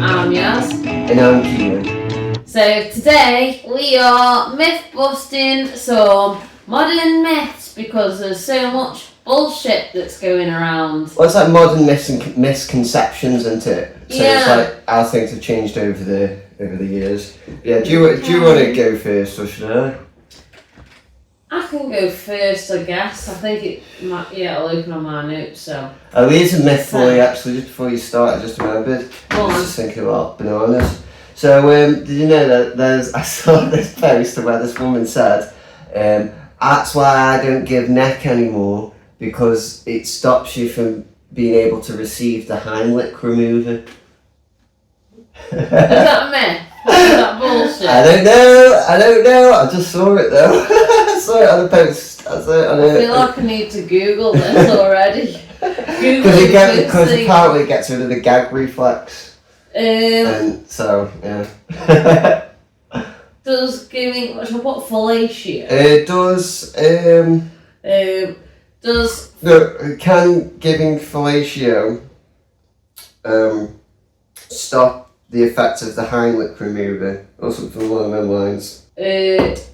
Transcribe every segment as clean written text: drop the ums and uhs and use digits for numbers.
I'm Yaz. And I'm Keenan. So today we are myth busting some modern myths because there's so much bullshit that's going around. Well, it's like modern misconceptions, isn't it? So it's like how things have changed over the years. Yeah, do you want to go first, or should I? I can go first, I guess. I think it might. Yeah, I'll open on my notes. So. Oh, here's a myth for you. Actually, just before you start, I just remembered. I was just thinking about bananas. So, did you know that I saw this post where this woman said, "That's why I don't give neck anymore because it stops you from being able to receive the Heimlich remover." Is that a myth? Is that bullshit? I don't know. I just saw it though. I saw it on a post. I feel like I need to Google this already. Because apparently it gets rid of the gag reflex. And so, yeah. Does giving, what fellatio? It does, can giving fellatio, stop the effect of the Heimlich remover, or something along those lines?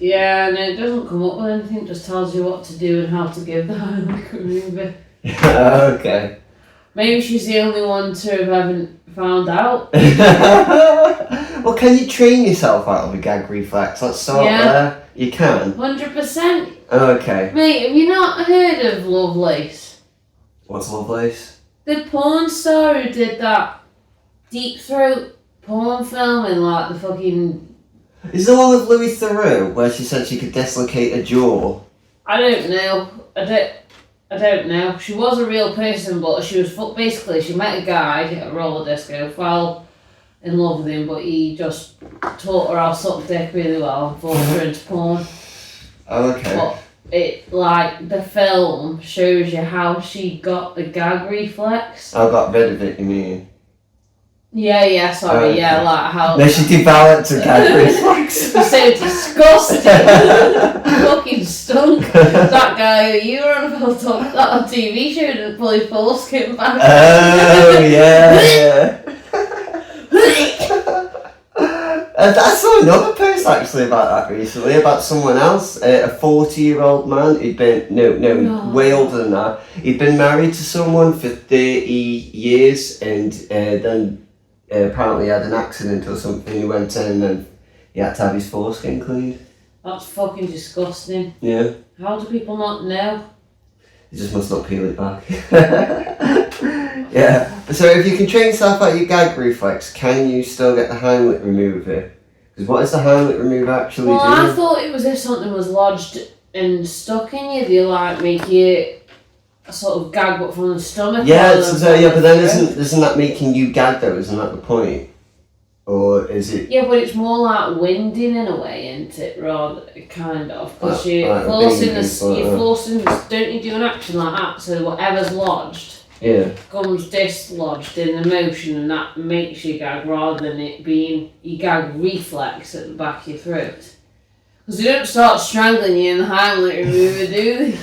Yeah, and it doesn't come up with anything, it just tells you what to do and how to give the Heimlich remover. Okay. Maybe she's the only one to have ever found out. Well, can you train yourself out of a gag reflex? Let's start there. You can? 100%. Okay. Mate, have you not heard of Lovelace? What's Lovelace? The porn star who did that deep throat porn film in like the fucking... Is the one with Louis Theroux where she said she could dislocate a jaw? I don't know. I don't know. She was a real person, but she was basically she met a guy at a roller disco, fell in love with him, but he just taught her how to suck dick really well and forced her into porn. Okay. But it the film shows you how she got the gag reflex. I got rid of it, you mean? Yeah, sorry, okay. Yeah, like how... No, she developed a gag reflex. You're so disgusting. Fucking stunk. That guy who you were on about talking that on TV show didn't pull his foreskin back. Oh, yeah. I saw another post actually about that recently, about someone else, a 40-year-old man who'd been, way older than that. He'd been married to someone for 30 years and then apparently had an accident or something. He went in and he had to have his foreskin cleaned. That's fucking disgusting. Yeah. How do people not know? You just must not peel it back. Yeah. So if you can train yourself out your gag reflex, can you still get the Heimlich remover? Because what does the Heimlich remover actually do? Well, I thought it was if something was lodged and stuck in you, they like make you a sort of gag but from the stomach. Yeah, but then isn't that making you gag though? Isn't that the point? Or is it? Yeah, but it's more like winding in a way, isn't it? Rather, kind of, because you're forcing. Don't you do an action like that? So whatever's lodged, comes dislodged in the motion, and that makes you gag rather than it being your gag reflex at the back of your throat. Because they don't start strangling you in the Heimlich remover, do they?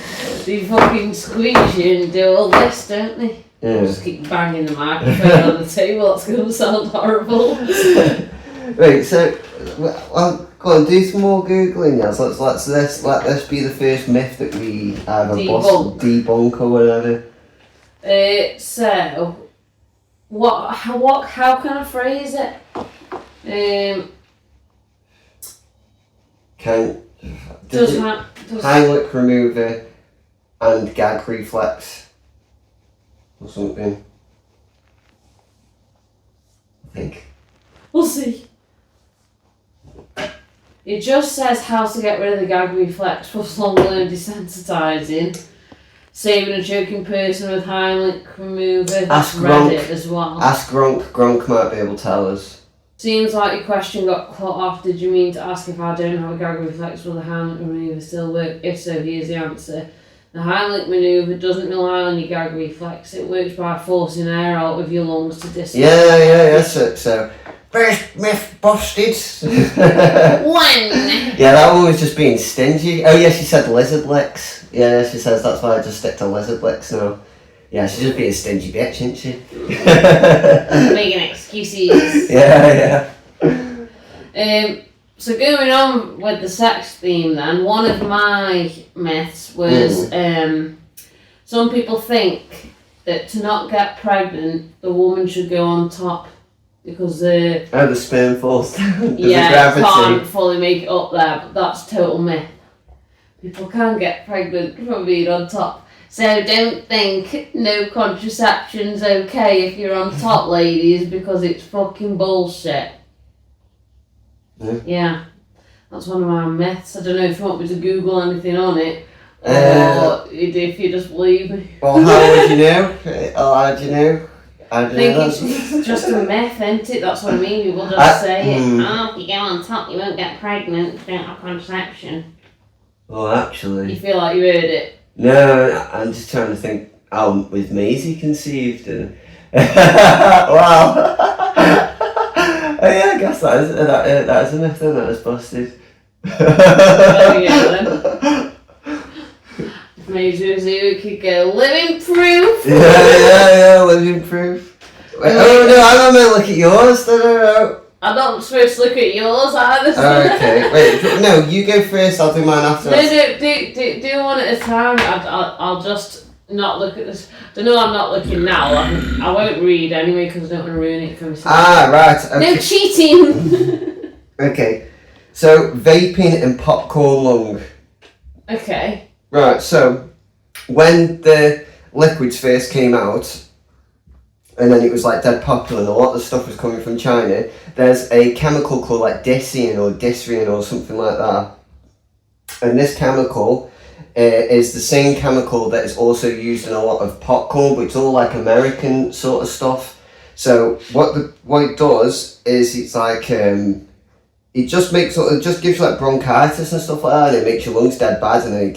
They fucking squeeze you and do all this, don't they? Yeah. Just keep banging the microphone on the table. It's going to sound horrible. Right, so well, go on, do some more googling, Yaz. Let this be the first myth that we either debunk or whatever. So, how can I phrase it? Heimlich remover and gag reflex or something. I think. We'll see. It just says how to get rid of the gag reflex plus long-term desensitizing. Saving a choking person with Heimlich remover. That's Reddit as well. Ask Gronk. Gronk might be able to tell us. Seems like your question got cut off. Did you mean to ask if I don't have a gag reflex will the Heimlich remover still work? If so, here's the answer. The Heimlich manoeuvre doesn't rely on your gag reflex. It works by forcing air out of your lungs to distance. Yeah. So first myth busted. One. Yeah, that one was just being stingy. Oh yeah, she said lizard licks. Yeah, she says that's why I just stick to lizard licks now. Yeah, she's just being a stingy bitch, isn't she? Making excuses. Yeah. So going on with the sex theme then, one of my myths was some people think that to not get pregnant, the woman should go on top because the sperm falls down. Can't fully make it up there, but that's total myth. People can get pregnant from being on top. So don't think no contraception's okay if you're on top, ladies, because it's fucking bullshit. Yeah. That's one of my myths. I don't know if you want me to Google anything on it, or if you just believe me. Well, how would you know? How do you know? I think it's just a myth, isn't it? That's what I mean. People just say it. Oh, if you go on top, you won't get pregnant. You don't have contraception. Well, actually... You feel like you heard it? No, I'm just trying to think how was Maisie conceived and... Wow! Yeah, I guess that is a myth then, that is busted. Oh yeah then. If Maisie was here, we could go living proof! Yeah, living proof. Wait, oh no, I'm not meant to look at yours, no. I'm not supposed to look at yours either. Okay, wait, no, you go first, I'll do mine after. No, do one at a time. I'll just not look at this. I'm not looking now. I won't read anyway because I don't want to ruin it for myself. Right. Okay. No cheating! Okay, so vaping and popcorn lung. Okay. Right, so when the liquids first came out, and then it was like dead popular and a lot of the stuff was coming from China, there's a chemical called like Disrian or something like that. And this chemical is the same chemical that is also used in a lot of popcorn, but it's all like American sort of stuff. So what it does is it's like it just gives you like bronchitis and stuff like that, and it makes your lungs dead bad, and then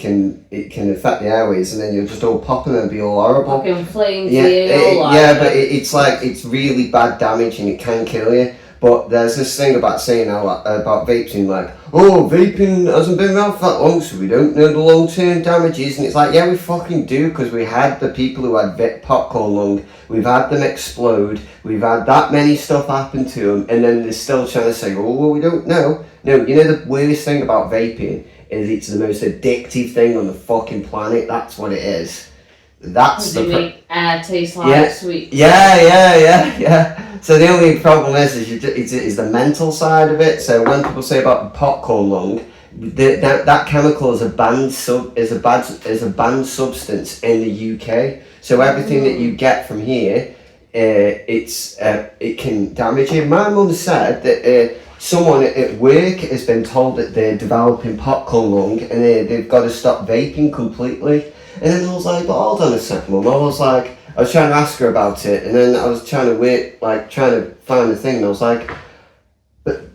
it can affect the airways, and then you're just all popping and be all horrible. Fucking flames. But it's like it's really bad damage and it can kill you. But there's this thing about saying about vaping, like, oh, vaping hasn't been around for that long, so we don't know the long-term damages. And it's like, yeah, we fucking do, because we had the people who had popcorn lung, we've had them explode, we've had that many stuff happen to them, and then they're still trying to say, oh, well, we don't know. No, you know the weirdest thing about vaping is it's the most addictive thing on the fucking planet. That's what it is. That's the make air taste like sweet. Yeah. So the only problem is the mental side of it. So when people say about popcorn lung, that chemical is a banned substance in the UK. So everything that you get from here, it can damage you. My mum said that someone at work has been told that they're developing popcorn lung and they've got to stop vaping completely. And then I was like, but hold on a second, Mum. I was trying to ask her about it, and then I was trying to trying to find the thing, and I was like, but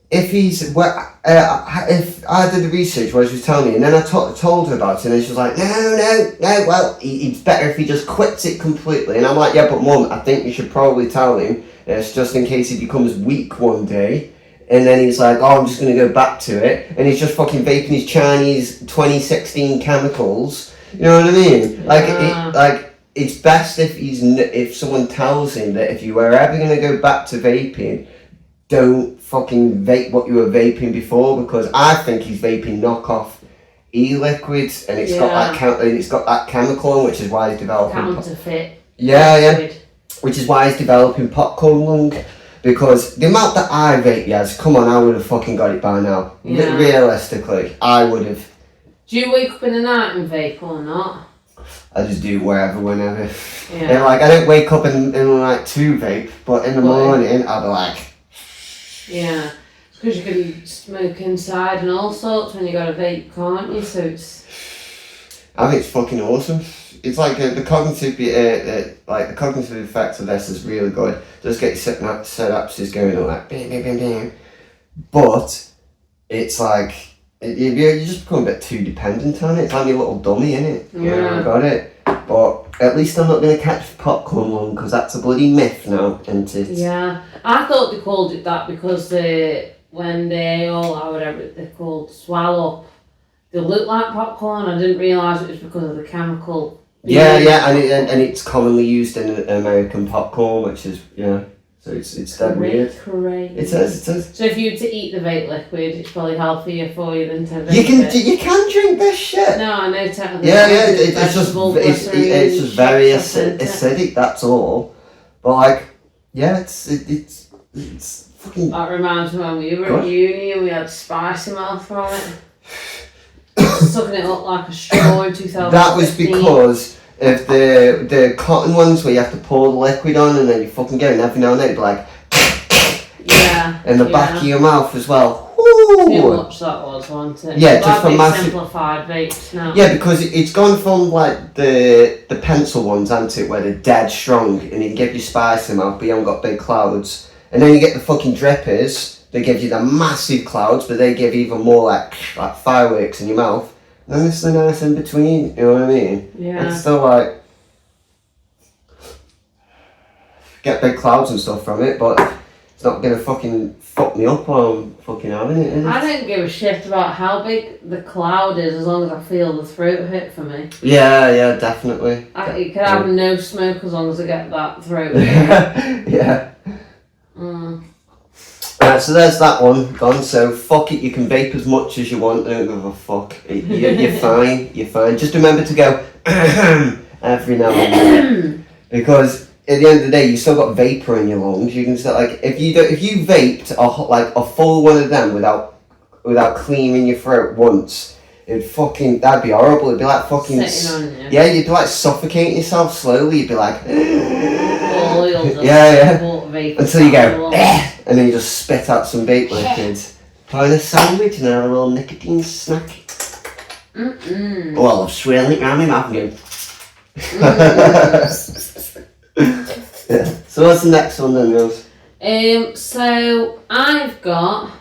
if if I did the research what she was telling me, and then I told her about it, and then she was like, no, well, it's better if he just quits it completely. And I'm like, yeah, but Mum, I think you should probably tell him, just in case he becomes weak one day. And then he's like, oh, I'm just going to go back to it. And he's just fucking vaping his Chinese 2016 chemicals. You know what I mean? It's best if someone tells him that if you were ever going to go back to vaping, don't fucking vape what you were vaping before, because I think he's vaping knockoff e-liquids, and it's got that chemical in, which is why he's developing... Counterfeit. Yeah. Which is why he's developing popcorn lung. Because the amount that I vape, Yaz, come on, I would have fucking got it by now. Yeah. Realistically, I would have. Do you wake up in the night and vape or not? I just do wherever, whenever. Yeah. And I don't wake up in the night to vape, but in the morning, I'll be like... Yeah. It's because you can smoke inside and all sorts when you got a vape, can't you? So it's... I think it's fucking awesome. It's like the cognitive effects of this is really good. Just get your synapses going on like bing, bing, bing, bing. But it's like you just become a bit too dependent on it. It's like your little dummy, innit? Yeah, I got it. But at least I'm not going to catch popcorn lung, because that's a bloody myth now, isn't it? Yeah, I thought they called it that because when they all whatever they're called swallow up, they look like popcorn. I didn't realise it was because of the chemical. Yeah, and it's commonly used in American popcorn, which is so it's dead weird. Crazy. It is. So if you were to eat the vape liquid, it's probably healthier for you than to vape You can drink this shit. No, I know technically. It's just very acidic. That's all. But like, it's fucking. That reminds me when we were at uni and we had spicy mouth from it. Sucking it up like a straw in 2015. That was because of the cotton ones where you have to pour the liquid on and then you fucking go, and every now and then it'd be like in the back of your mouth as well. Too much that was, wasn't it? Yeah, just for massive simplified vapes now. Yeah, because it's gone from like the pencil ones, hasn't it, where they're dead strong and you can give you spice in mouth but you haven't got big clouds. And then you get the fucking drippers, they give you the massive clouds but they give even more like fireworks in your mouth. And then it's the nice in between, you know what I mean? Yeah. It's still like get big clouds and stuff from it, but it's not gonna fucking fuck me up while I'm fucking having it, is it? I don't give a shit about how big the cloud is as long as I feel the throat hit for me. Yeah, definitely. You can have no smoke as long as I get that throat hit. Yeah. So there's that one gone. So fuck it, you can vape as much as you want. I don't give a fuck. You're fine. You're fine. Just remember to go every now and then, because at the end of the day, you still got vapor in your lungs. You can still if you vaped a full one of them without cleaning your throat once, that'd be horrible. It'd be like fucking you'd be like suffocating yourself slowly. You'd be like until you go and then you just spit out some vape liquids. Find a sandwich and have a little nicotine snack. Well, I'm swirling it around my mouth and going. So what's the next one then, Rose? So I've got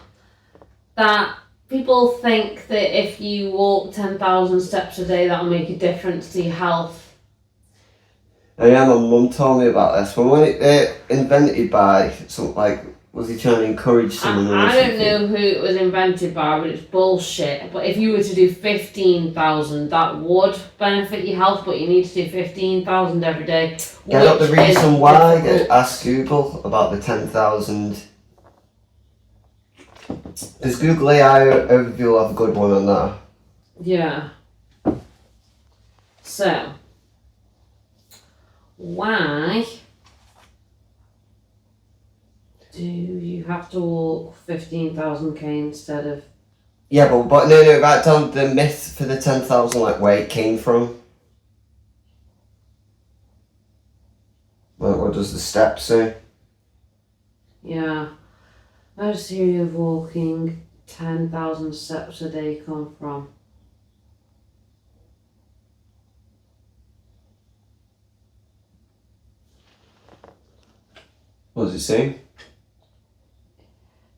that people think that if you walk 10,000 steps a day, that'll make a difference to your health. Oh yeah, my mum told me about this. When it invented by some was he trying to encourage someone? I don't know who it was invented by, but it's bullshit. But if you were to do 15,000, that would benefit your health, but you need to do 15,000 every day. Get up the reason why. Ask Google about the 10,000. Does Google AI overview will have a good one on that? Yeah. So, why do you have to walk 15,000 k instead of... Yeah, but no, right down the myth for the 10,000, where it came from. What does the steps say? Yeah. Where does the theory of walking 10,000 steps a day come from? What does it say?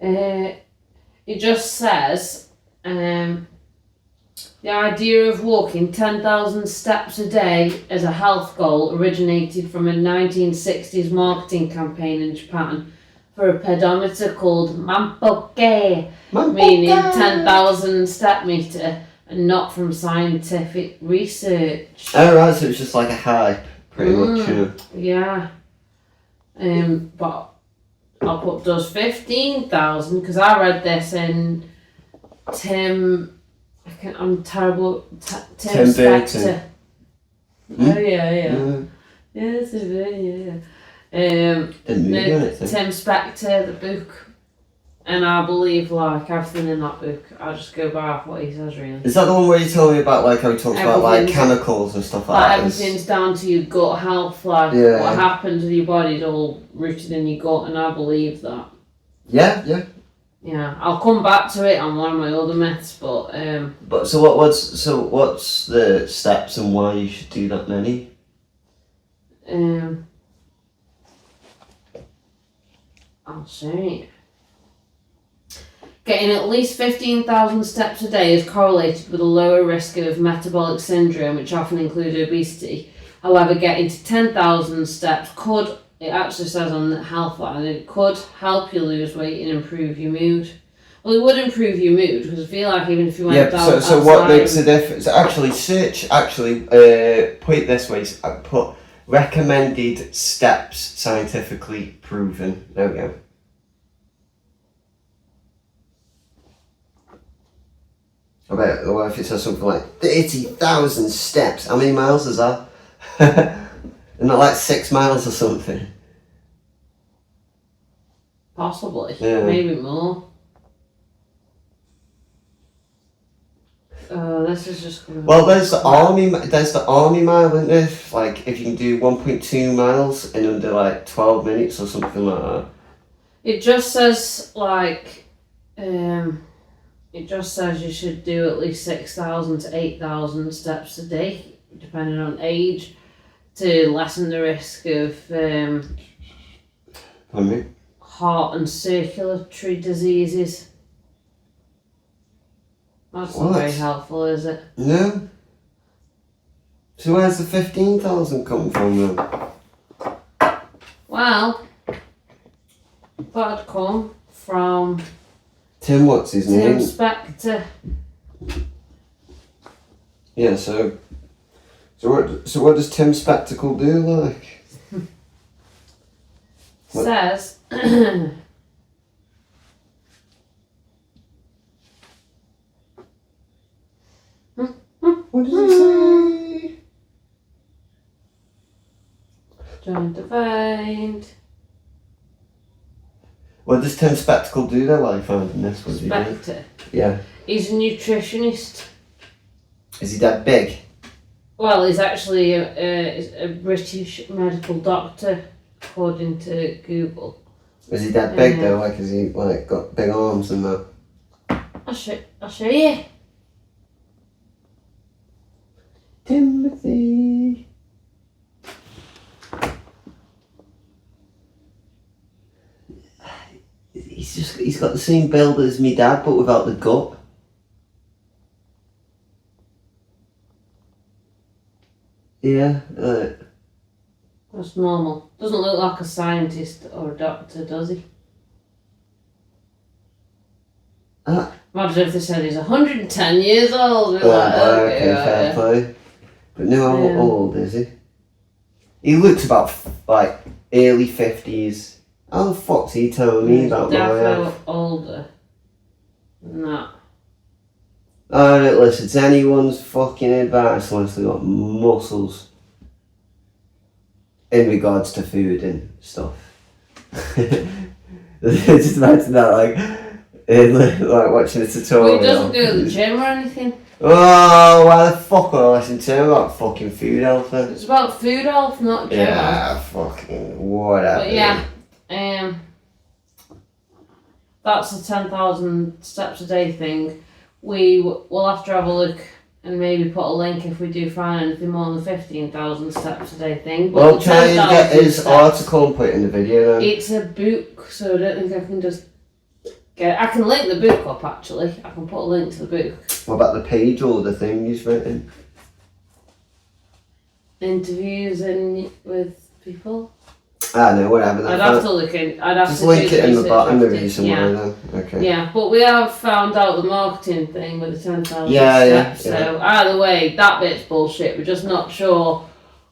It just says the idea of walking 10,000 steps a day as a health goal originated from a 1960s marketing campaign in Japan for a pedometer called Mampoke, meaning 10,000 step meter, and not from scientific research. Oh right, so it's just like a hype, pretty much. Yeah. But I'll put does 15,000 because I read this in Tim. I'm terrible. Tim Spector. Oh yeah. Yes, yeah. Tim Spector, the book, and I believe everything in that book. I just go by what he says. Really. Is that the one where you told me about how he talks about chemicals and stuff like that? Everything's down to your gut health. What happens with your body is all rooted in your gut, and I believe that. Yeah. Yeah, I'll come back to it on one of my other myths, but what's the steps and why you should do that many? I'll say. Getting at least 15,000 steps a day is correlated with a lower risk of metabolic syndrome, which often includes obesity. However, getting to 10,000 steps it actually says on the Healthline, it could help you lose weight and improve your mood. Well, it would improve your mood because I feel like even if you went down. So what makes a difference? Actually, put it this way: put recommended steps scientifically proven. There we go. I bet. What if it says something like 30,000 steps? How many miles is that? Not like 6 miles or something. Possibly. Yeah. Maybe more. This is just. Well, there's the army mile, isn't there? Like if you can do 1.2 miles in under like 12 minutes or something like that. It just says like, it just says you should do at least 6,000 to 8,000 steps a day, depending on age, to lessen the risk of heart and circulatory diseases. That's not very helpful, is it? No. So where's the 15,000 come from then? Well, that'd come from Tim, what's his name? Tim Spector. Yeah, so what does Tim Spectacle do, like? Says what does he say? Trying to find. What does Tim Spectacle do though, like finding this? What Spector? Yeah. He's a nutritionist. Is he that big? Well, he's actually a British medical doctor, according to Google. Is he that big though? Like, is he like got big arms and that? I'll show you. Timothy. He's got the same build as me dad, but without the gut. Yeah. That's normal. Doesn't look like a scientist or a doctor, does he? Imagine if they said he's 110 years old. We're like, okay, fair play. But no, how old is he? He looks about like early 50s. How the fuck's he telling me about my definitely older than that. I don't listen to anyone's fucking advice unless they got muscles. In regards to food and stuff. Just imagine that, like watching a tutorial. Well, he doesn't go to the gym or anything. Oh, why the fuck would I listen to him about fucking food health then? It's about food health, not gym. Yeah, fucking whatever. But yeah, that's the 10,000 steps a day thing. We'll have to have a look and maybe put a link if we do find anything more than 15,000 steps a day thing. But well, try and get his article and put it in the video then. It's a book, so I don't think I can just I can link the book up actually. I can put a link to the book. What about the page or the thing he's written? Interviews with people. No, whatever. I'd have to look in. I'd have just to link it in the bottom maybe somewhere then. Okay. Yeah, but we have found out the marketing thing with the 10,000 steps. Yeah. So either way, that bit's bullshit. We're just not sure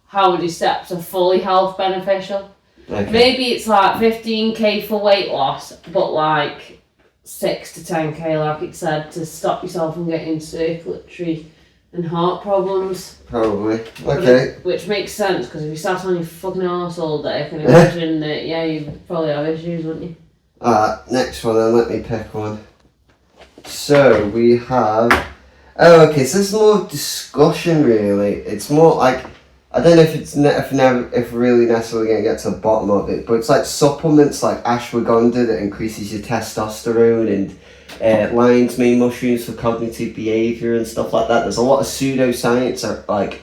how many steps are fully health beneficial. Okay. Maybe it's like 15k for weight loss, but like 6 to 10k, like it said, to stop yourself from getting circulatory and heart problems. Probably. Okay. Which makes sense, because if you sat on your fucking arse all day, I can imagine that, you'd probably have issues, wouldn't you? Alright, next one then, let me pick one. So, we have... Oh, okay, so this is more discussion, really. It's more like... I don't know if it's if really necessarily going to get to the bottom of it, but it's like supplements like ashwagandha that increases your testosterone and lion's mane mushrooms for cognitive behaviour and stuff like that. There's a lot of pseudoscience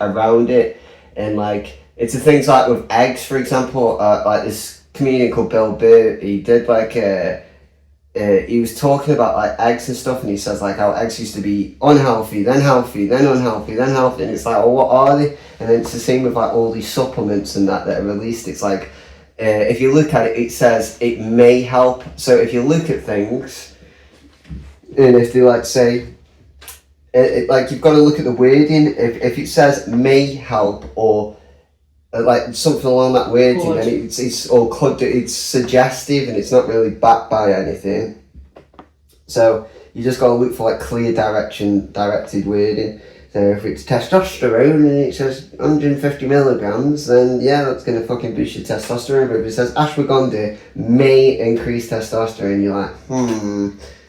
around it, and like it's the things like with eggs, for example. Like this comedian called Bill Burr, he did he was talking about like eggs and stuff, and he says like how eggs used to be unhealthy, then healthy, then unhealthy, then healthy, and it's like, well, what are they? And then it's the same with like all these supplements and that are released. It's like if you look at it, it says it may help. So if you look at things, And if they like say, like you've got to look at the wording. If it says may help or like something along that wording, then it's suggestive and it's not really backed by anything. So you just got to look for like clear directed wording. So if it's testosterone and it says 150 milligrams, then yeah, that's going to fucking boost your testosterone. But if it says ashwagandha may increase testosterone, you're like,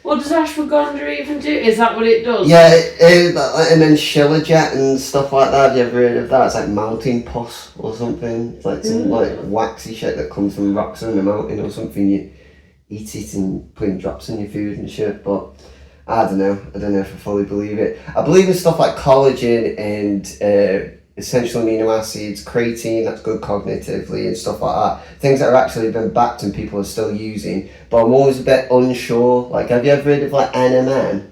What does ashwagandha even do? Is that what it does? Yeah, and then shilajit and stuff like that. Have you ever heard of that? It's like mountain pus or something. It's like some like waxy shit that comes from rocks in the mountain or something. You eat it and put in drops in your food and shit, but I don't know if I fully believe it. I believe in stuff like collagen and essential amino acids, creatine, that's good cognitively and stuff like that. Things that are actually been backed and people are still using. But I'm always a bit unsure. Like, have you ever heard of like NMN?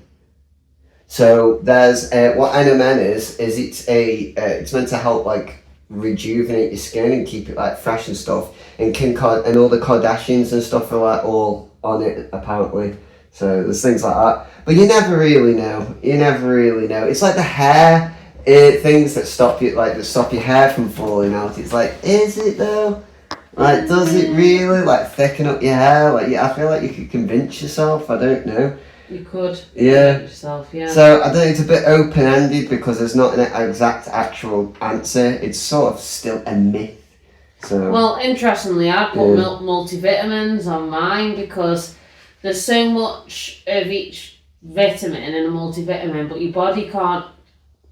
So there's what NMN is it's meant to help like rejuvenate your skin and keep it like fresh and stuff. And and all the Kardashians and stuff are like all on it apparently. So there's things like that. But you never really know. It's like the hair things that stop your hair from falling out. It's like, is it though? Like, does it really like thicken up your hair? Like, yeah, I feel like you could convince yourself. I don't know. You could. Yeah. Convince yourself, yeah. So I think it's a bit open-ended because there's not an exact actual answer. It's sort of still a myth. So. Well, interestingly, I put multivitamins on mine because there's so much of each vitamin in a multivitamin, but your body can't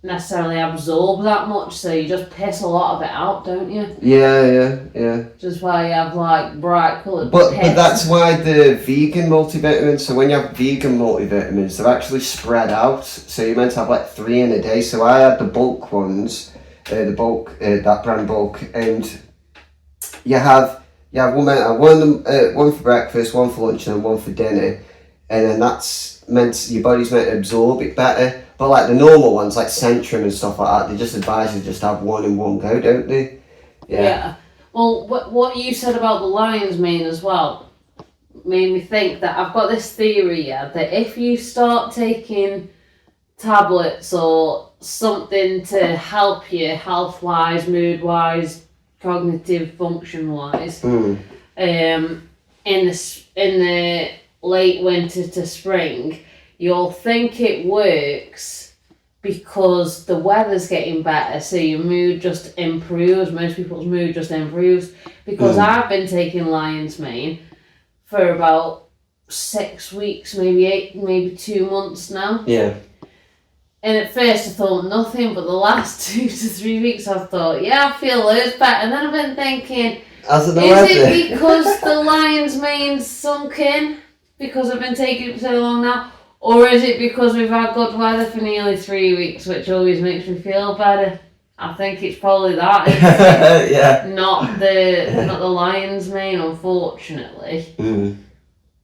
necessarily absorb that much, so you just piss a lot of it out, don't you? Yeah. Just why you have like bright coloured But that's why the vegan multivitamins, so when you have vegan multivitamins, they're actually spread out, so you're meant to have like 3 in a day. So I had the bulk ones, that brand Bulk, and you have one for breakfast, one for lunch, and then one for dinner, and then that's your body's meant to absorb it better. But like the normal ones, like Centrum and stuff like that, they just advise you just have one in one go, don't they? Yeah. Well, what you said about the lion's mane as well made me think that I've got this theory, that if you start taking tablets or something to help you health-wise, mood-wise, cognitive function-wise, in the late winter to spring, you'll think it works because the weather's getting better, so your mood just improves. Most people's mood just improves. Because I've been taking lion's mane for about 6 weeks, maybe 8, maybe 2 months now. Yeah. And at first I thought nothing, but the last 2 to 3 weeks I've thought, yeah, I feel loads better. And then I've been thinking, is it because the lion's mane's sunk in? Because I've been taking it for so long now? Or is it because we've had good weather for nearly 3 weeks, which always makes me feel better? I think it's probably that. Yeah. Not the lion's mane, unfortunately.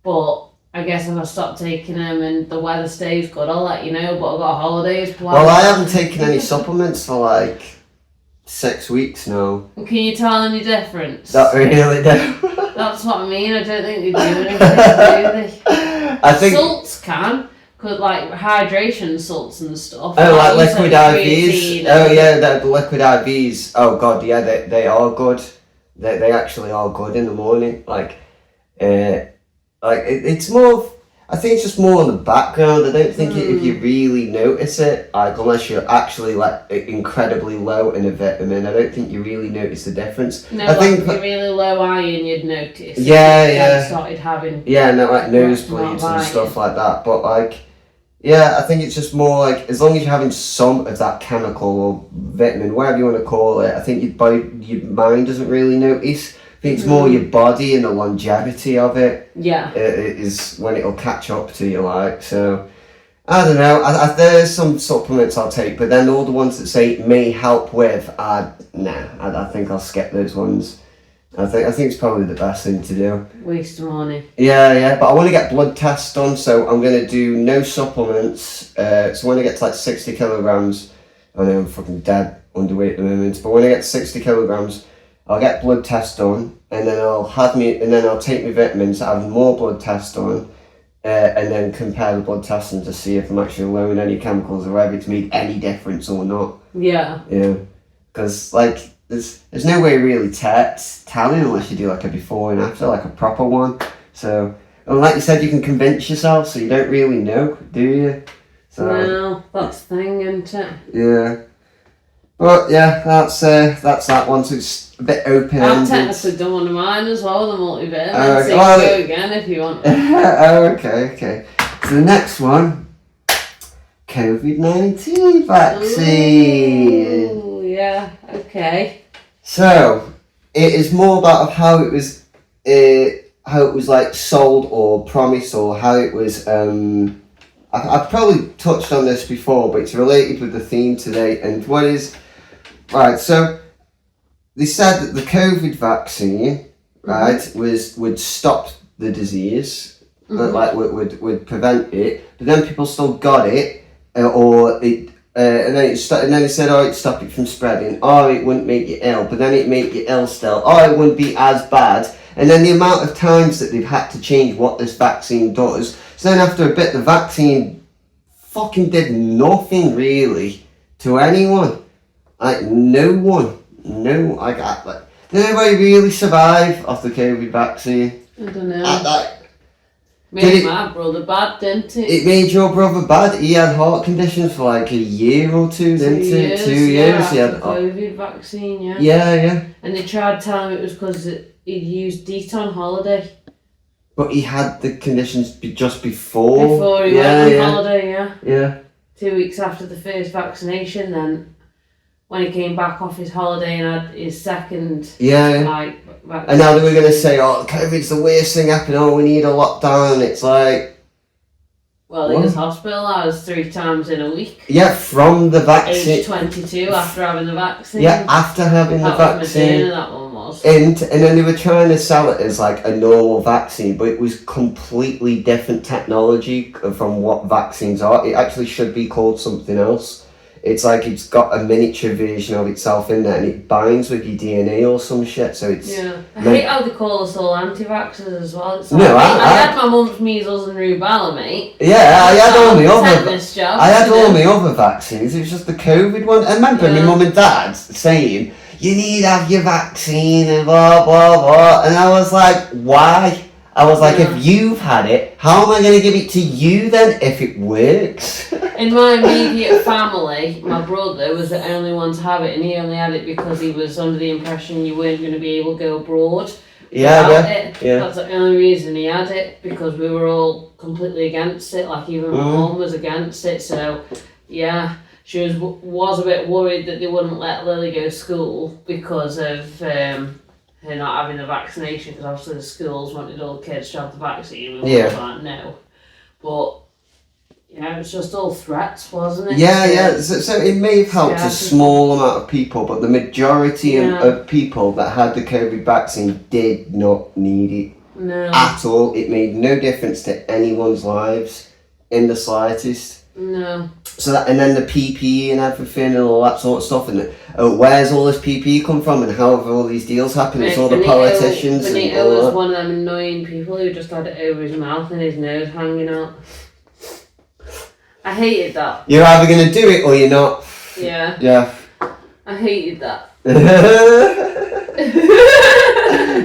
But I guess if I stop taking them and the weather stays good, I'll let you know. But I've got holidays planned. Well, I haven't taken any supplements for like 6 weeks now. Can you tell any difference? Not really, no. That's what I mean. I don't think they do anything, do they? I think salts can, cause like hydration salts and stuff. Oh, like liquid IVs. Oh yeah, the liquid IVs. Oh god, yeah, they are good. They actually are good in the morning. It's more. I think it's just more on the background. I don't think if you really notice it, like unless you're actually like incredibly low in a vitamin, I don't think you really notice the difference. No, I think if you're really low iron, you'd notice. Yeah. Started having. Yeah, no, like nosebleeds and stuff like that. But like, yeah, I think it's just more like as long as you're having some of that chemical or vitamin, whatever you want to call it, I think your mind doesn't really notice. I think it's more your body and the longevity of it. Yeah. Is when it'll catch up to you, like. So, I don't know. There's some supplements I'll take, but then all the ones that say may help with, I think I'll skip those ones. I think it's probably the best thing to do. Waste of money. Yeah, but I want to get blood tests done, so I'm going to do no supplements. So when I get to like 60 kilograms, I know I'm fucking dead underweight at the moment, but when I get to 60 kilograms, I'll get blood tests done, and then I'll take my vitamins, have more blood tests done, and then compare the blood tests and to see if I'm actually lowering any chemicals or whether it's made any difference or not. Yeah. Yeah. Because, like, there's no way really telling unless you do, like, a before and after, like a proper one. So, and like you said, you can convince yourself, so you don't really know, do you? So, well, that's the thing, isn't it? Yeah. But, yeah, that's that one, so it's a bit open-ended. I've technically done one of mine as well, the multivitamins, so you can go again if you want. Okay. So the next one, COVID-19 vaccine. Ooh, yeah, okay. So, it is more about how it was like sold or promised, or how it was, I've probably touched on this before, but it's related with the theme today, and what is, right, so, they said that the COVID vaccine, right, would stop the disease, like would prevent it, but then people still got it, or it, and then they said, oh, it'd stop it from spreading, or it wouldn't make you ill, but then it'd make you ill still, or it wouldn't be as bad, and then the amount of times that they've had to change what this vaccine does, so then after a bit, the vaccine fucking did nothing really to anyone, like no one. No, like, did anybody really survive off the COVID vaccine? I don't know. Made my brother bad, didn't it? It made your brother bad. He had heart conditions for like a year or two, didn't it? 2 years. He had the COVID vaccine, yeah. Yeah. And they tried telling him it was because he'd used DEET on holiday. But he had the conditions just before. Before he went on holiday, yeah. Yeah. 2 weeks after the first vaccination, then when he came back off his holiday and had his second vaccine. And now they were going to say, oh, COVID's the worst thing happening, oh, we need a lockdown. It's like... Well, he was hospitalised 3 times in a week. Yeah, from the vaccine. Age 22 after having the vaccine. Yeah, after having the vaccine. That one was. And then they were trying to sell it as like a normal vaccine, but it was completely different technology from what vaccines are. It actually should be called something else. It's like it's got a miniature version of itself in there, and it binds with your DNA or some shit. So it's I hate how they call us all anti-vaxxers as well. It's like, no, I had my mum's measles and rubella, mate. Yeah, I had all my other vaccines. It was just the COVID one. I remember my mum and dad saying, "You need to have your vaccine," and blah blah blah. And I was like, "Why?" I was like, if you've had it, how am I going to give it to you then if it works? In my immediate family, my brother was the only one to have it, and he only had it because he was under the impression you weren't going to be able to go abroad without it. Yeah. That's the only reason he had it, because we were all completely against it, like even my mum was against it, so yeah. She was a bit worried that they wouldn't let Lily go to school because of... her not having the vaccination, because obviously the schools wanted all kids to have the vaccine, and we were like, no. But, it's just all threats, wasn't it? Yeah. So it may have helped a small amount of people, but the majority of people that had the COVID vaccine did not need it. No. At all. It made no difference to anyone's lives in the slightest. No. So that, and then the PPE and everything and all that sort of stuff, and where's all this PPE come from, and how have all these deals happened? It's all the politicians. Benito was one of them annoying people who just had it over his mouth and his nose hanging out. I hated that. You're either going to do it or you're not. Yeah. Yeah. I hated that.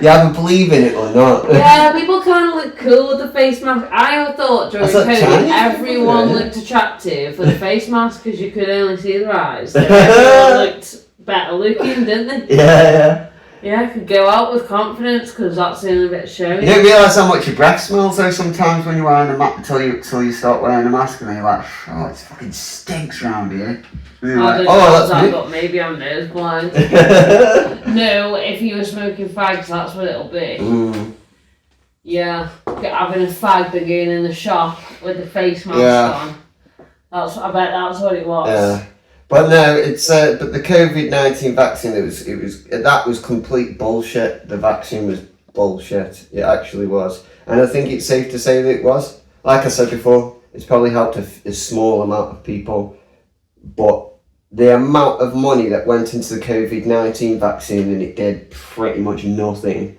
You either believe in it or not. Yeah, people kind of look cool with the face mask. I thought during COVID everyone looked attractive with the face mask because you could only see their eyes. So everyone looked better looking, didn't they? Yeah. Yeah, I could go out with confidence because that's the only bit of show. You don't realise how much your breath smells though sometimes when you're wearing a mask until you start wearing a mask, and then you're like, oh, it fucking stinks around here. I don't know that, but maybe I'm nose blind. No, if you were smoking fags, that's what it'll be. Yeah, having a fag but going in the shop with the face mask on. I bet that's what it was. Yeah. But no, it's but the COVID-19 vaccine, that was complete bullshit. The vaccine was bullshit. It actually was, and I think it's safe to say that it was. Like I said before, it's probably helped a small amount of people, but the amount of money that went into the COVID-19 vaccine, and it did pretty much nothing.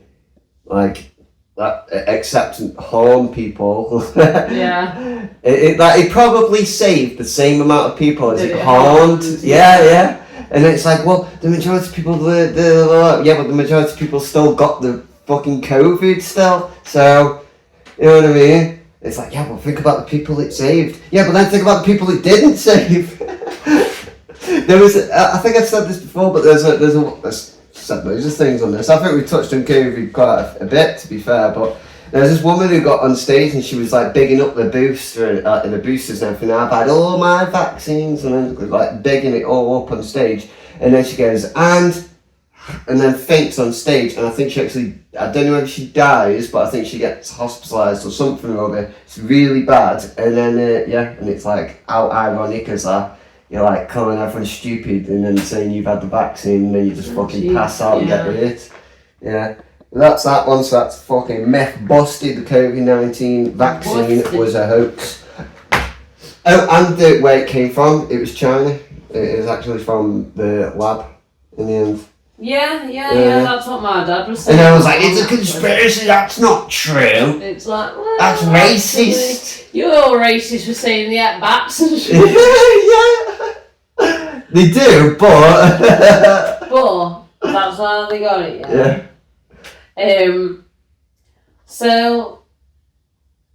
Like, accept and harm people. Yeah. It probably saved the same amount of people as it harmed. Yeah. And it's like, well, the majority of people, but the majority of people still got the fucking COVID still. So, you know what I mean? It's like, yeah, well, think about the people it saved. Yeah, but then think about the people it didn't save. There was, I think I've said this before, but there's said loads of things on this. I think we touched on COVID quite a bit, to be fair, but there's this woman who got on stage and she was like bigging up the booster and the boosters and everything. I've had all my vaccines, and then like bigging it all up on stage, and then she goes and then faints on stage, and I think she actually, I don't know whether she dies, but I think she gets hospitalised or something or other. It's really bad, and then and it's like how ironic is that? You're like calling everyone stupid and then saying you've had the vaccine and then you just fucking pass out and get hit. Yeah. That's that one, so that's fucking myth busted. The COVID-19 vaccine was a hoax. Oh, and where it came from, it was China. It was actually from the lab in the end. Yeah, that's what my dad was saying. And I was like, it's a conspiracy, that's not true. It's like, well, that's racist. You're all racist for saying they ate bats and shit. Yeah. They do, but... but, that's how they got it, yeah. So,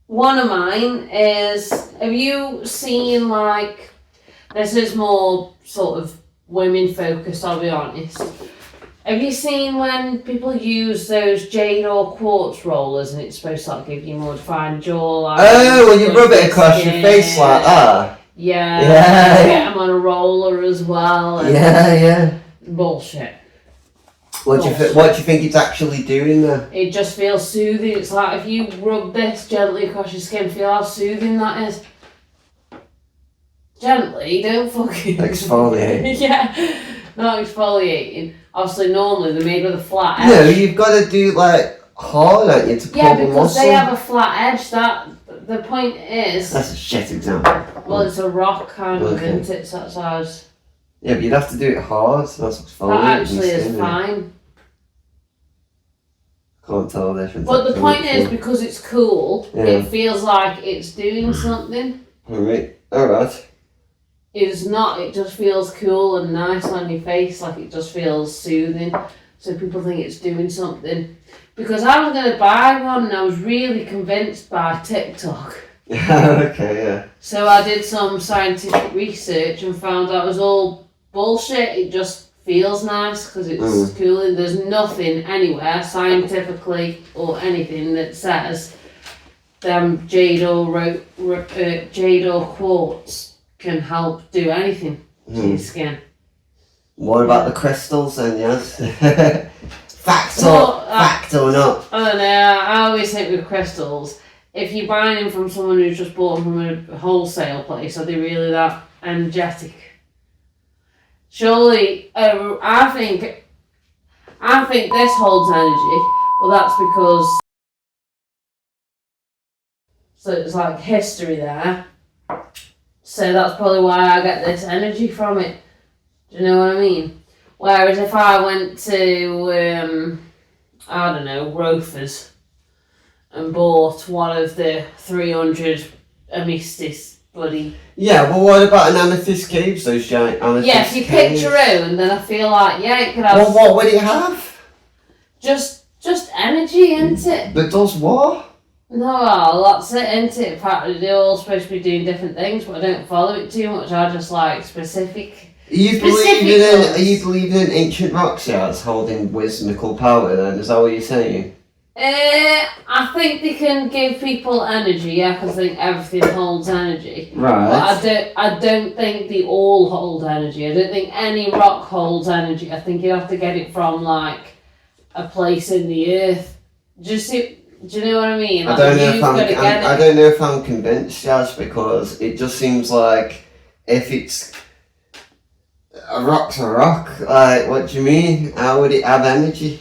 one of mine is, have you seen, like, this is more sort of women focused, I'll be honest. Have you seen when people use those jade or quartz rollers and it's supposed to like give you more defined jawline? Oh, when you rub it across your face like that. Yeah. You get them on a roller as well. Yeah. Bullshit. What do you think it's actually doing there? It just feels soothing. It's like if you rub this gently across your skin, feel how soothing that is. Gently, don't fucking... Exfoliate. Yeah, not exfoliating. Obviously, normally they're made with a flat edge. No, you've got to do like hard, don't you, to pull the muscle? Yeah, because they have a flat edge. The point is... That's a shit example. Well, it's a rock kind of, isn't it? So that's ours. Yeah, but you'd have to do it hard, so that's exfoliating. That actually is fine. Can't tell the difference. But the point is, because it's cool, it feels like it's doing something. Alright. It's not, it just feels cool and nice on your face, like it just feels soothing. So people think it's doing something. Because I was going to buy one and I was really convinced by TikTok. Okay, yeah. So I did some scientific research and found out it was all bullshit. It just feels nice because it's cool and there's nothing anywhere scientifically or anything that says jade or quartz can help do anything to your skin. What about the crystals then, Yaz? Fact or not? I don't know, I always think with crystals, if you're buying them from someone who's just bought them from a wholesale place, are they really that energetic? Surely, I think this holds energy, but that's because, so it's like history there. So that's probably why I get this energy from it. Do you know what I mean? Whereas if I went to, I don't know, Rofa's and bought one of the 300 amethyst bloody... Yeah, well what about an amethyst caves, those giant amethyst Yeah, if you picked your own, then I feel like, it could have... Well, what would it have? Just energy, isn't it? But does what? No, well, that's it, isn't it? Apparently they're all supposed to be doing different things, but I don't follow it too much. I just like specific. Are you believing in ancient rocks that's holding wisdomical power then? Is that what you're saying? I think they can give people energy, yeah, because I think everything holds energy. Right. But I don't think they all hold energy. I don't think any rock holds energy. I think you have to get it from like a place in the earth. Do you know what I mean? Like, I don't know if I'm convinced, Jazz, because it just seems like if it's a rock's a rock. Like, what do you mean? How would it have energy?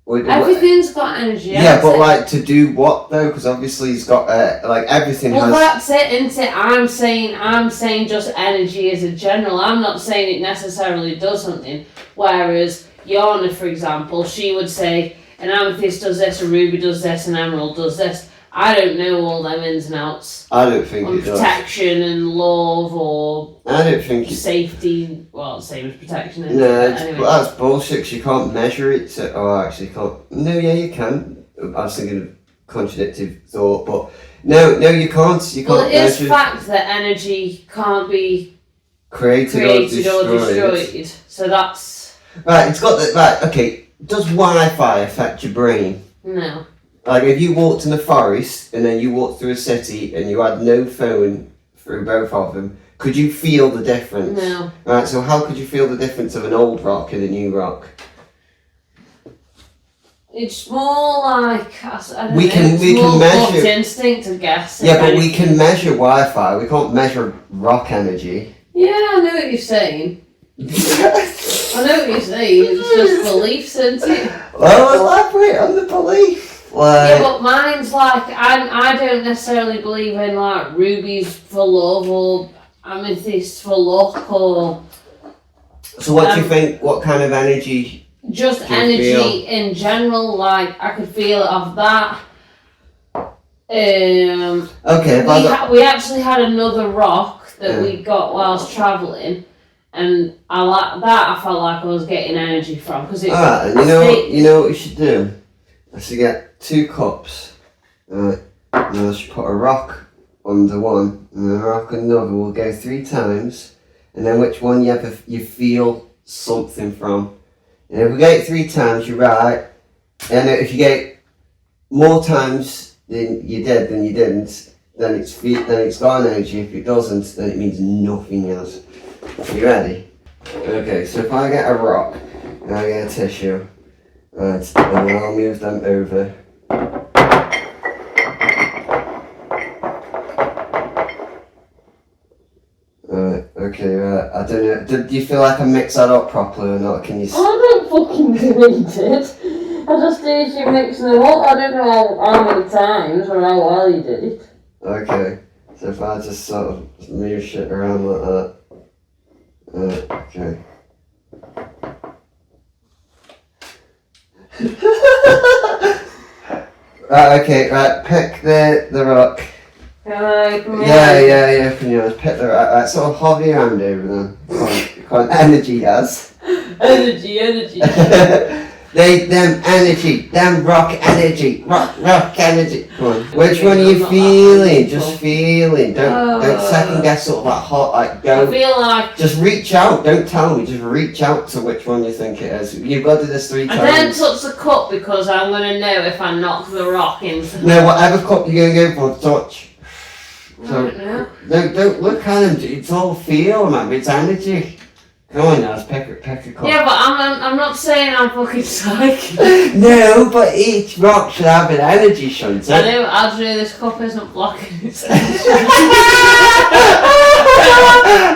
Everything's got energy. Yeah, but like to do what though? Because obviously he's got like everything. Well, that's it, isn't it? I'm saying just energy as a general. I'm not saying it necessarily does something. Whereas Yana, for example, she would say an amethyst does this, a ruby does this, an emerald does this. I don't know all them ins and outs. I don't think on it does. Protection and love or I don't think safety. Well, same as protection. No, anyway. that's bullshit. 'Cause you can't measure it. Actually, you can't. No, yeah, you can. I was thinking of contradictive thought, but no, you can't. You can't. Well, it is fact that energy can't be created or destroyed. So that's right. It's got that. Right. Okay. Does Wi-Fi affect your brain? No. Like if you walked in a forest and then you walked through a city and you had no phone through both of them, could you feel the difference? No. Right, so how could you feel the difference of an old rock and a new rock? It's more like we can measure gut instinct, I guess. Yeah, but we can measure Wi-Fi. We can't measure rock energy. Yeah, I know what you're saying. I know what you're saying. It's just beliefs, isn't it? Well, elaborate on the belief. Yeah, but mine's like I don't necessarily believe in like rubies for love or amethyst for luck or. So what do you think? What kind of energy? Just energy in general. Like I could feel it off that. Okay. We actually had another rock that we got whilst travelling, and I felt like I was getting energy from because it's. Alright, you know what you should do. I should get 2 cups, and I should put a rock under one, and a rock under another. We'll go 3 times, and then which one you feel something from. And if we get it 3 times, you're right. And if you get it more times than you did than you didn't, then it's got energy. If it doesn't, then it means nothing else. You ready? Okay, so if I get a rock and I get a tissue. Right, and then I'll move them over. Okay, right. I don't know. Do you feel like I mixed that up properly or not? Can you? I don't fucking read it. I just did you mixing them up. I don't know how many times or how well you did it. Okay, so if I just sort of move shit around like that. Okay. Right, okay, right, pick the rock. Can I open my eyes? Yeah, open your eyes. Pick the rock. Right, sort of hover your hand over them. Come on, energy, Yaz. Energy. Them rock energy. Come on. Which one are you feeling? Just feeling. Don't second guess sort of that hot, like go. I feel like. Just reach out, don't tell me, just reach out to which one you think it is. You've got to do this 3 times. I don't touch the cup because I'm going to know if I knock the rock into. No, whatever cup you're going to go for, touch. So, I don't know. Don't look at him, it's all feel, man, it's energy. Come on now, pick a cup. Yeah, but I'm not saying I'm fucking psychic. No, but each rock should have an energy, shouldn't it? I know, actually this cup isn't blocking it.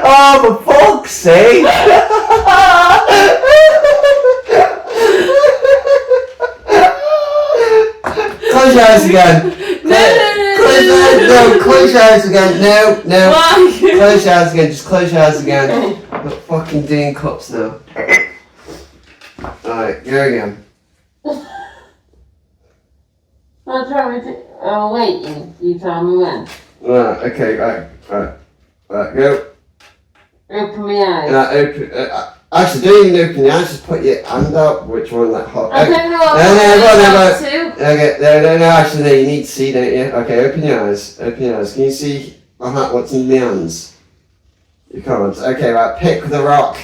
Oh, for fuck's sake! Close your eyes again. No, close your eyes again. No. Why? Close your eyes again. Just close your eyes again. I'm not fucking doing cups now. Alright, go again. I'm waiting. You tell me when. Right, okay, right, go. Open my eyes. Open. Actually, don't even open your eyes. Just put your hand out. Which one that hot? I don't know what No. Okay, no. Actually, no. You need to see, don't you? Okay, open your eyes. Can you see what's in the hands? You can't. Okay, right. Pick the rock.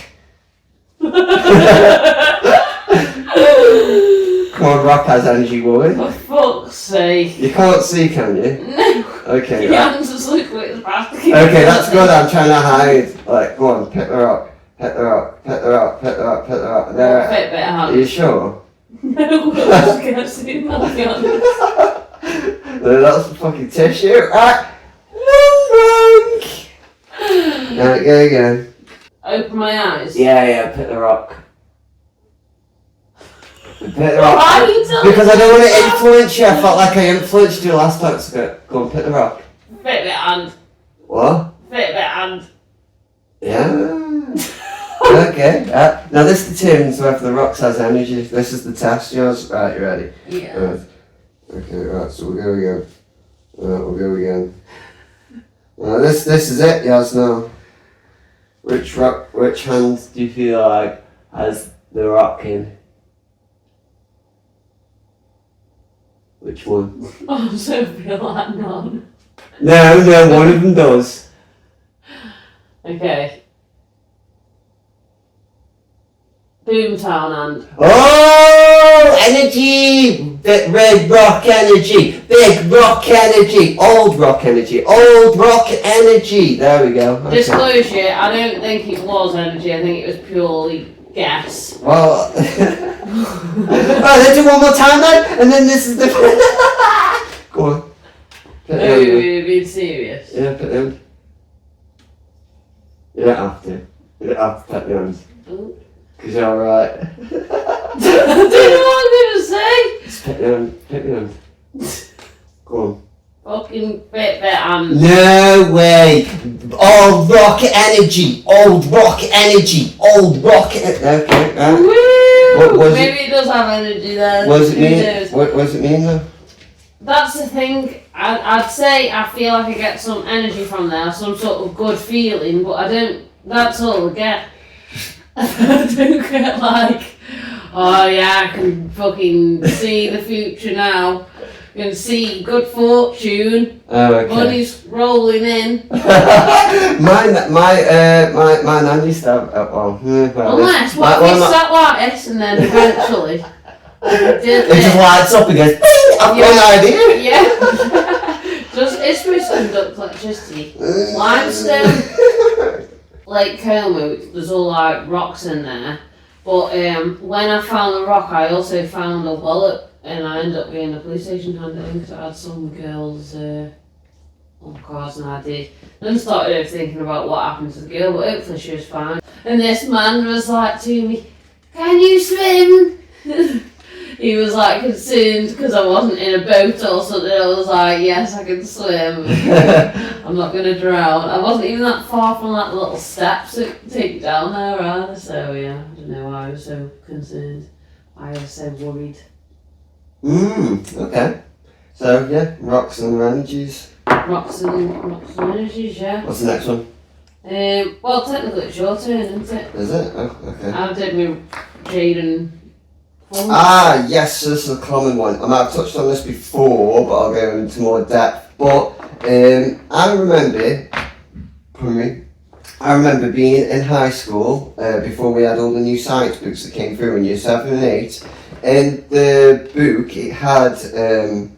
Come on, rock has energy, woman. For fuck's sake. You can't see, can you? No. Okay. Your hands just look like it's plastic. Okay, that's good. I'm trying to hide. Like, go on, pick the rock. Pick the rock. There. Fitbit hand. Are you sure? No, I'm just gonna see my hand. No, that's the fucking tissue. Right. Right, go again. Open my eyes. Yeah, pick the rock. Pick the rock. Why are you telling Because I don't want to influence you. I felt like I influenced you last time. So go on, pick the rock. Fitbit hand. What? Fitbit hand. Yeah. Okay. Now this determines whether the rocks has energy. This is the test, yours. Right, you ready? Yeah. Right. Okay, right, so we'll go again. We'll go again. This is it, Yaz, now. Which hand do you feel like has the rock in? Which one? Oh, I so feel like none. No, one of them does. Okay. Boomtown and... Oh! Energy! Red rock energy! Big rock energy! Old rock energy! Old rock energy! There we go. Okay. Disclosure, I don't think it was energy, I think it was purely gas. Well... Alright, let's do one more time then, and then this is the... Go on. No, you're being serious. Yeah, put them. You don't have to. You don't have to put the hands. Because you're alright. I don't know what I'm going to say. Just put the hand. Go on. Fucking bit and... No way! Old rock energy! Old rock energy! Old rock Okay, Woo! Maybe it does have energy then. What does it mean? What does it mean though? That's the thing. I'd say I feel like I get some energy from there, some sort of good feeling, but I don't. That's all I get. I don't get like, oh yeah, I can fucking see the future now. I can see good fortune. Oh, okay. Money's rolling in. my nan used to have. Unless what if you sat like this and then eventually. It just lights up and goes, bing! I've got an idea! Yeah. It's supposed to conduct electricity. Limestone, Lake Como, there's all like rocks in there. But when I found the rock, I also found a wallet and I ended up being a police station handling because I had some girls cards and I did. Then started thinking about what happened to the girl, but hopefully she was fine. And this man was like to me, "Can you swim?" He was like concerned because I wasn't in a boat or something. I was like, yes, I can swim. I'm not going to drown. I wasn't even that far from like the little steps that take you down there either. So yeah, I don't know why I was so concerned. I was so worried. Okay. So yeah, rocks and energies. Rocks and energies, yeah. What's the next one? Well, technically it's your turn, isn't it? Is it? Oh, okay. I did my jade and... Yes, this is a common one. I might have touched on this before, but I'll go into more depth. But I remember being in high school before we had all the new science books that came through in year 7 and 8. And the book, it had a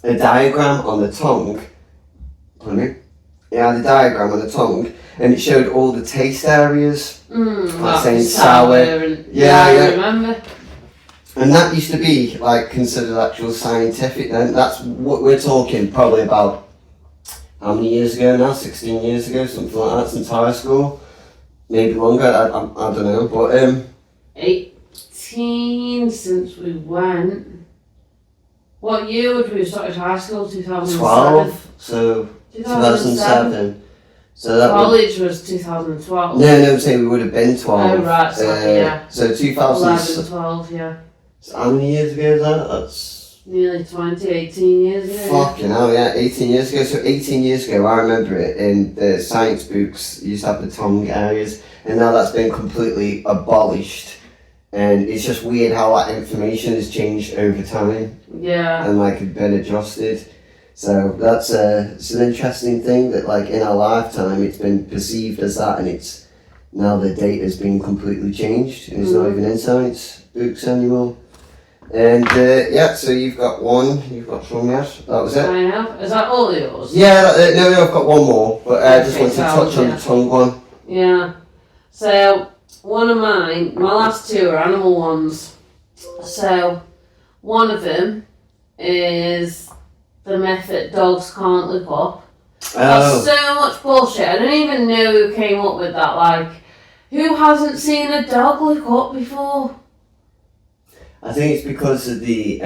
diagram on the tongue. It had a diagram on the tongue, and it showed all the taste areas. Like saying sour. And, I remember. And that used to be like considered actual scientific then. That's what we're talking probably about how many years ago now? 16 years ago, something like that, since high school. Maybe longer, I don't know. But 18 since we went. What year would we have started high school? 2007? 12, so 2007. So that college was 2012. No, I'm saying we would have been 12. Oh right, so yeah. So 2011, 12, yeah. So how many years ago is that? That's nearly 18 years ago. Fucking hell, yeah, 18 years ago. So 18 years ago, I remember it in the science books, you used to have the tongue areas, and now that's been completely abolished. And it's just weird how that information has changed over time. Yeah. And like had been adjusted. So that's it's an interesting thing that like in our lifetime it's been perceived as that, and it's now the data has been completely changed and it's not even in science books anymore. And yeah, so you've got one, you've got some, yes, that was it. I have. Is that all yours? Yeah, no, I've got one more, but I just wanted to touch on the tongue one. Yeah. So one of mine, my last two are animal ones. So one of them is the myth that dogs can't look up. That's so much bullshit. I don't even know who came up with that. Like, who hasn't seen a dog look up before? I think it's because of the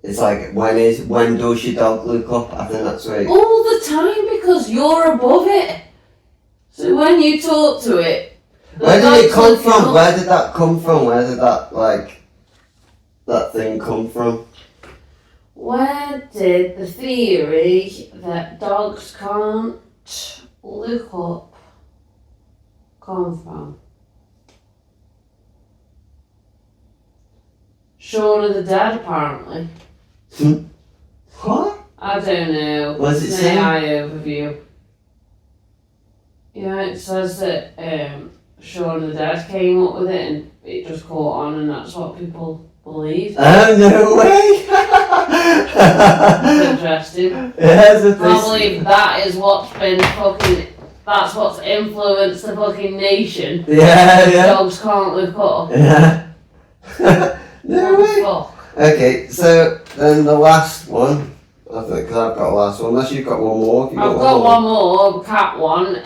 it's like when does your dog look up? I think that's right. All the time, because you're above it. So when you talk to it, Where did it come from? Where did that come from? Where did that, like, that thing come from? Where did the theory that dogs can't look up come from? Shaun of the Dead, apparently. What? I don't know. What does it say? AI overview. Yeah, it says that Shaun of the Dead came up with it and it just caught on and that's what people believe. Oh, no way! That's interesting. Yes, I believe that is what's been fucking... That's what's influenced the fucking nation. Yeah. Dogs can't look up. Yeah. No way. Fuck. Okay, so then the last one, I think, because I've got a last one, unless you've got one more. I've got one more, cat one.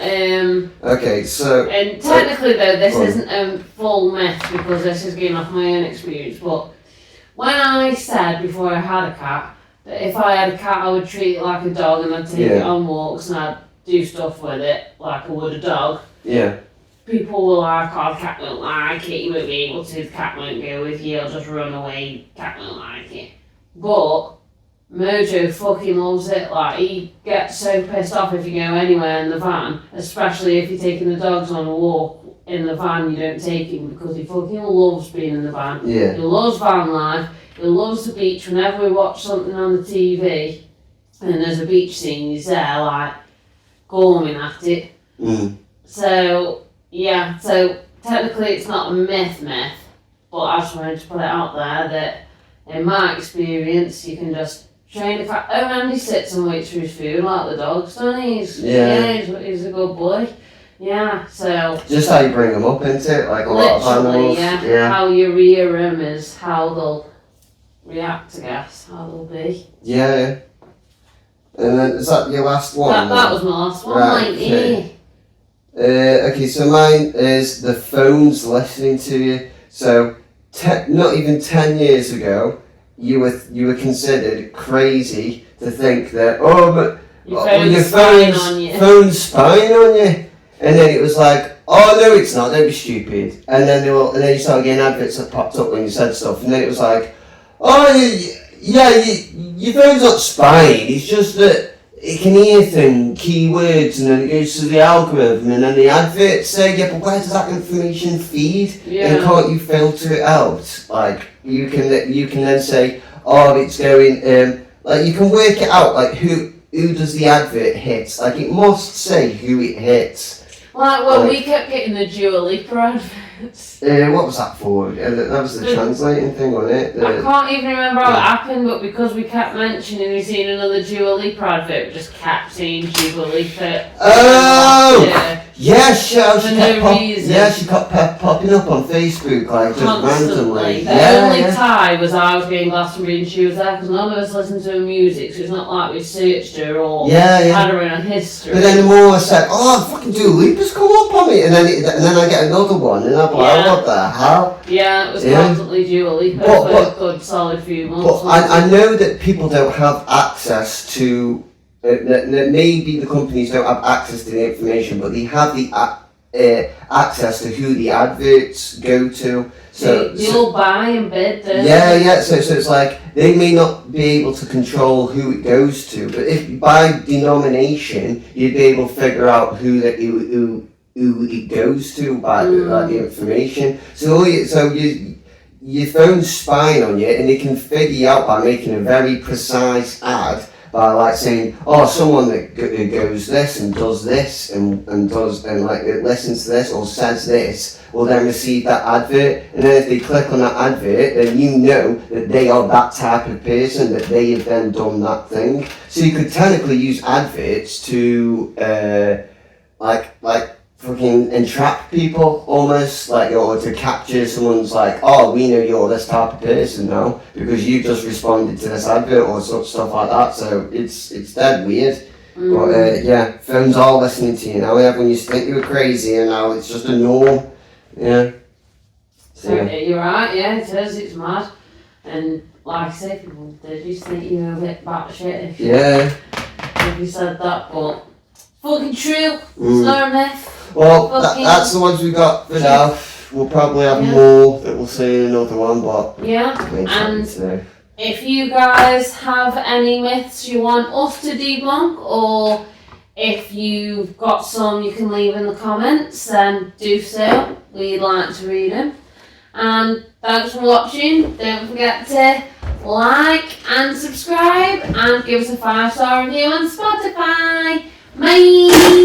Okay, so... And technically though, this isn't a full myth because this is going off my own experience, but when I said before I had a cat, that if I had a cat I would treat it like a dog and I'd take it on walks and I'd do stuff with it like I would a dog. Yeah. People were like, oh, the cat won't like it, you won't be able to, the cat won't go with you, it'll just run away, the cat won't like it. But Mojo fucking loves it, like he gets so pissed off if you go anywhere in the van, especially if you're taking the dogs on a walk in the van, you don't take him because he fucking loves being in the van. Yeah. He loves van life, he loves the beach. Whenever we watch something on the TV and there's a beach scene, he's there like gorming at it. So yeah, so technically it's not a myth, but I just wanted to put it out there that in my experience you can just train a cat. Oh, Andy sits and waits for his food like the dogs, doesn't he? He's a good boy. Yeah, so... Just how you bring them up, isn't it? Like a lot of animals. Yeah. How you rear them is how they'll react, I guess, how they'll be. Yeah. And then, is that your last one? That was my last one, right, okay. Okay, so mine is the phone's listening to you. So, not even 10 years ago, you were considered crazy to think that, your phone's spying on you. And then it was like, oh no it's not, don't be stupid. And then you started getting adverts that popped up when you said stuff. And then it was like, your phone's not spying, it's just that it can hear keywords, and then it goes to the algorithm, and then the adverts say, yeah, but where does that information feed? Yeah. And can't you filter it out? Like, you can then say, oh, it's going, like, you can work it out, like, who does the advert hit? Like, it must say who it hits. Like, we kept getting the Dua Lipa adverts. What was that for? That was the translating thing, wasn't it? I can't even remember how it happened, but because we kept mentioning we seen another Dua Lipa advert, we just kept seeing Dua Lipa. Oh! Yeah, she kept popping up on Facebook, like, just randomly. The only tie was I was getting Glastonbury and she was there, because none of us listened to her music, so it's not like we searched her or had her in a history. But then the more I said, fucking Dua Lipa's come up on me, and then I get another one, and I'm like, what the hell? Yeah, it was constantly Dua Lipa for a good solid few months. But I know that people don't have access to... that maybe the companies don't have access to the information, but they have the access to who the adverts go to. So they all buy and bid, don't they? Yeah. So it's like they may not be able to control who it goes to, but if by denomination you'd be able to figure out who it goes to by the information. So your phone's spying on you, and it can figure you out by making a very precise ad. By like saying, someone that goes this and does this and like it listens to this or says this will then receive that advert, and then if they click on that advert, then you know that they are that type of person, that they have then done that thing. So you could technically use adverts to like fucking entrap people almost, like, or to capture someone's like, we know you're this type of person now because you just responded to this advert or stuff like that. So it's dead weird. But phones are listening to you now. When you used to think you were crazy, and now it's just a norm. Yeah. So you're right. Yeah, it is. It's mad. And like I say, people did just think you were a bit batshit if you said that, but. fucking true. It's not a myth. Well, that's the ones we got for now. We'll probably have more that we'll see in another one, but and if you guys have any myths you want us to debunk, or if you've got some you can leave in the comments, then do so. We'd like to read them. And thanks for watching. Don't forget to like and subscribe and give us a 5-star review on Spotify. Bye!